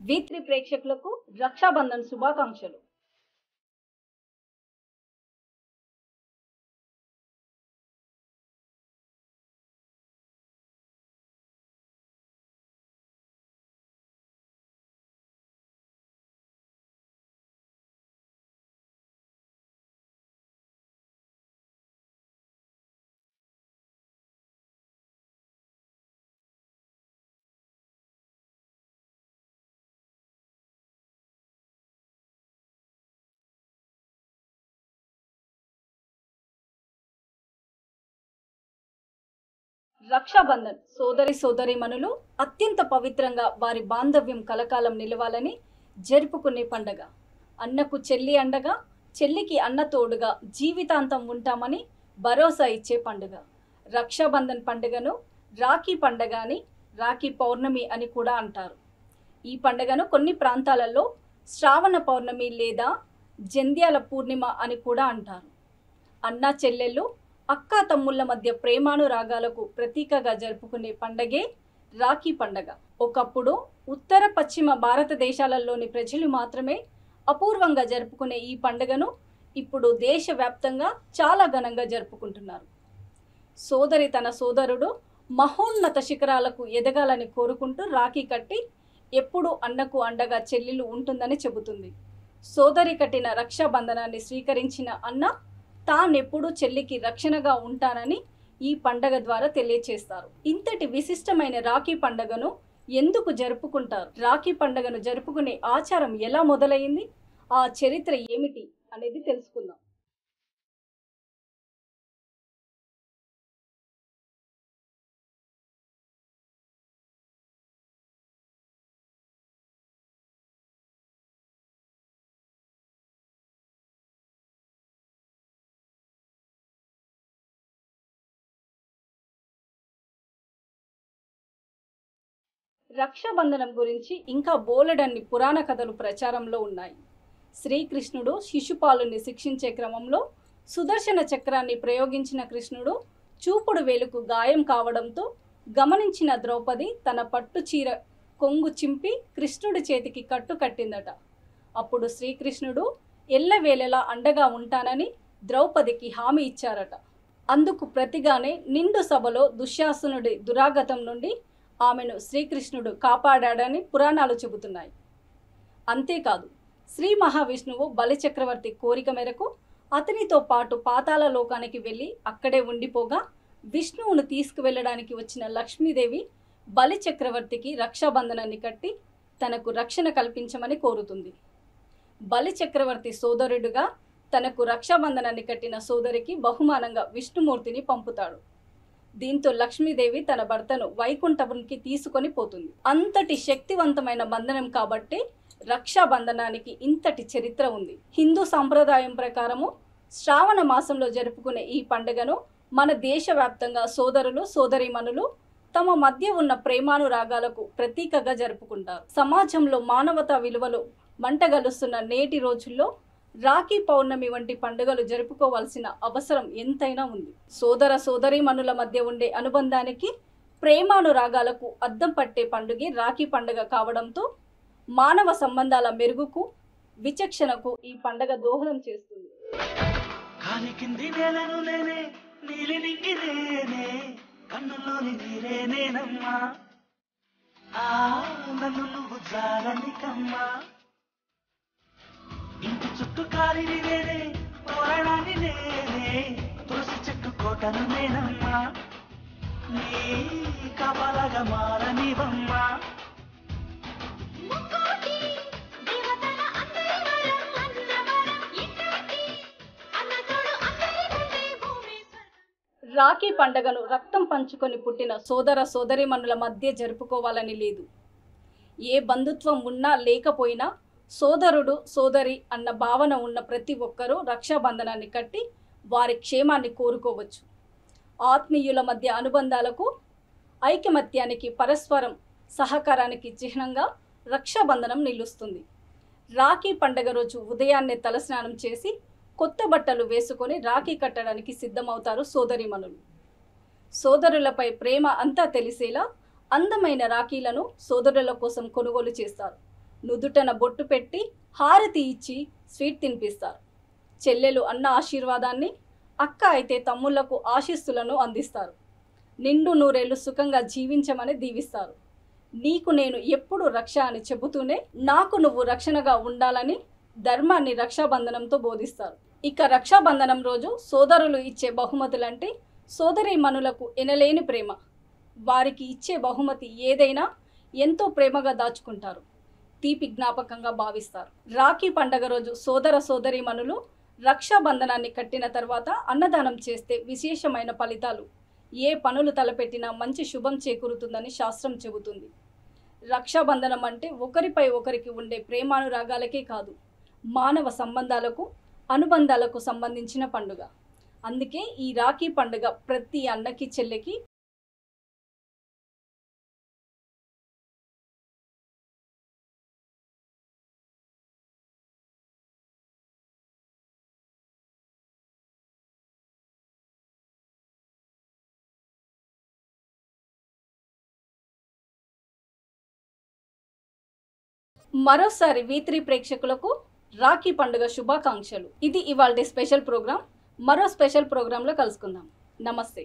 V3 ప్రేక్షకులకు రక్షాబంధన్ శుభాకాంక్షలు. రక్షాబంధన్ సోదరీమణులు అత్యంత పవిత్రంగా వారి బాంధవ్యం కలకాలం నిలవాలని జరుపుకునే పండగ. అన్నకు చెల్లి అండగా, చెల్లికి అన్న తోడుగా జీవితాంతం ఉంటామని భరోసా ఇచ్చే పండుగ. రక్షాబంధన్ పండుగను రాఖీ పండగ అని, రాఖీ పౌర్ణమి అని కూడా అంటారు. ఈ పండుగను కొన్ని ప్రాంతాలలో శ్రావణ పౌర్ణమి లేదా జంధ్యాల పూర్ణిమ అని కూడా అంటారు. అన్నా చెల్లెళ్ళు, అక్కా తమ్ముళ్ళ మధ్య ప్రేమానురాగాలకు ప్రతీకగా జరుపుకునే పండగే రాఖీ పండగ. ఒకప్పుడు ఉత్తర పశ్చిమ భారతదేశాలలోని ప్రజలు మాత్రమే అపూర్వంగా జరుపుకునే ఈ పండుగను ఇప్పుడు దేశవ్యాప్తంగా చాలా ఘనంగా జరుపుకుంటున్నారు. సోదరి తన సోదరుడు మహోన్నత శిఖరాలకు ఎదగాలని కోరుకుంటూ రాఖీ కట్టి ఎప్పుడూ అన్నకు అండగా చెల్లెలు ఉంటుందని చెబుతుంది. సోదరి కట్టిన రక్షాబంధనాన్ని స్వీకరించిన అన్న తానెప్పుడు చెల్లికి రక్షణగా ఉంటానని ఈ పండగ ద్వారా తెలియచేస్తారు. ఇంతటి విశిష్టమైన రాఖీ పండగను ఎందుకు జరుపుకుంటారు? రాఖీ పండగను జరుపుకునే ఆచారం ఎలా మొదలైంది? ఆ చరిత్ర ఏమిటి అనేది తెలుసుకుందాం. రక్షాబంధనం గురించి ఇంకా బోలెడన్ని పురాణ కథలు ప్రచారంలో ఉన్నాయి. శ్రీకృష్ణుడు శిశుపాలుని శిక్షించే క్రమంలో సుదర్శన చక్రాన్ని ప్రయోగించిన కృష్ణుడు చూపుడు వేలుకు గాయం కావడంతో గమనించిన ద్రౌపది తన పట్టు చీర కొంగు చింపి కృష్ణుడి చేతికి కట్టు కట్టిందట. అప్పుడు శ్రీకృష్ణుడు ఎల్లవేళలా అండగా ఉంటానని ద్రౌపదికి హామీ ఇచ్చారట. అందుకు ప్రతిగానే నిండు సభలో దుశ్శాసనుడి దురాగతం నుండి ఆమెను శ్రీకృష్ణుడు కాపాడాడని పురాణాలు చెబుతున్నాయి. అంతేకాదు, శ్రీ మహావిష్ణువు బలిచక్రవర్తి కోరిక మేరకు అతనితో పాటు పాతాళ లోకానికి వెళ్ళి అక్కడే ఉండిపోగా విష్ణువును తీసుకువెళ్ళడానికి వచ్చిన లక్ష్మీదేవి బలిచక్రవర్తికి రక్షాబంధనాన్ని కట్టి తనకు రక్షణ కల్పించమని కోరుతుంది. బలిచక్రవర్తి సోదరుడుగా తనకు రక్షాబంధనాన్ని కట్టిన సోదరికి బహుమానంగా విష్ణుమూర్తిని పంపుతాడు. దీంతో లక్ష్మీదేవి తన భర్తను వైకుంఠపునికి తీసుకొని పోతుంది. అంతటి శక్తివంతమైన బంధనం కాబట్టి రక్షాబంధనానికి ఇంతటి చరిత్ర ఉంది. హిందూ సంప్రదాయం ప్రకారము శ్రావణ మాసంలో జరుపుకునే ఈ పండుగను మన దేశవ్యాప్తంగా సోదరులు సోదరీమణులు తమ మధ్య ఉన్న ప్రేమానురాగాలకు ప్రతీకగా జరుపుకుంటారు. సమాజంలో మానవతా విలువలు మంటగలుస్తున్న నేటి రోజుల్లో రాఖీ పౌర్ణమి వంటి పండుగలు జరుపుకోవాల్సిన అవసరం ఎంతైనా ఉంది. సోదర సోదరీమణుల మధ్య ఉండే అనుబంధానికి, ప్రేమానురాగాలకు అద్దం పట్టే పండుగే రాఖీ పండుగ కావడంతో మానవ సంబంధాల మెరుగుకు, విచక్షణకు ఈ పండుగ దోహదం చేస్తుంది. ఇంటి చుట్టూ కాలిని నేనే, తోరణాన్ని నేనే, తులసి చెట్టు కోటను నేనమ్మా, నీ కబలగా మారనివమ్మా. రాఖీ పండుగను రక్తం పంచుకొని పుట్టిన సోదర సోదరీమణుల మధ్య జరుపుకోవాలని లేదు. ఏ బంధుత్వం ఉన్నా లేకపోయినా సోదరుడు సోదరి అన్న భావన ఉన్న ప్రతి ఒక్కరూ రక్షాబంధనాన్ని కట్టి వారి క్షేమాన్ని కోరుకోవచ్చు. ఆత్మీయుల మధ్య అనుబంధాలకు, ఐకమత్యానికి, పరస్పరం సహకారానికి చిహ్నంగా రక్షాబంధనం నిలుస్తుంది. రాఖీ పండగ రోజు ఉదయాన్నే తలస్నానం చేసి కొత్త బట్టలు వేసుకొని రాఖీ కట్టడానికి సిద్ధమవుతారు సోదరీమణులు. సోదరులపై ప్రేమ అంతా తెలిసేలా అందమైన రాఖీలను సోదరుల కోసం కొనుగోలు చేస్తారు. నుదుటన బొట్టు పెట్టి హారతి ఇచ్చి స్వీట్ తినిపిస్తారు. చెల్లెలు అన్న ఆశీర్వాదాన్ని, అక్క అయితే తమ్ముళ్లకు ఆశీస్సులను అందిస్తారు. నిండు నూరేళ్లు సుఖంగా జీవించమని దీవిస్తారు. నీకు నేను ఎప్పుడు రక్ష అని చెబుతూనే నాకు నువ్వు రక్షణగా ఉండాలని ధర్మాన్ని రక్షాబంధనంతో బోధిస్తారు. ఇక రక్షాబంధనం రోజు సోదరులు ఇచ్చే బహుమతులంటే సోదరీమణులకు ఎనలేని ప్రేమ. వారికి ఇచ్చే బహుమతి ఏదైనా ఎంతో ప్రేమగా దాచుకుంటారు, తీపి జ్ఞాపకంగా భావిస్తారు. రాఖీ పండగ రోజు సోదర సోదరీమణులు రక్షాబంధనాన్ని కట్టిన తర్వాత అన్నదానం చేస్తే విశేషమైన ఫలితాలు, ఏ పనులు తలపెట్టినా మంచి శుభం చేకూరుతుందని శాస్త్రం చెబుతుంది. రక్షాబంధనం అంటే ఒకరిపై ఒకరికి ఉండే ప్రేమానురాగాలకే కాదు, మానవ సంబంధాలకు, అనుబంధాలకు సంబంధించిన పండుగ. అందుకే ఈ రాఖీ పండుగ ప్రతి అన్నకి చెల్లెకి మరోసారి V3 ప్రేక్షకులకు రాఖీ పండుగ శుభాకాంక్షలు. ఇది ఇవాల్టి స్పెషల్ ప్రోగ్రాం. మరో స్పెషల్ ప్రోగ్రాంలో కలుసుకుందాం. నమస్తే.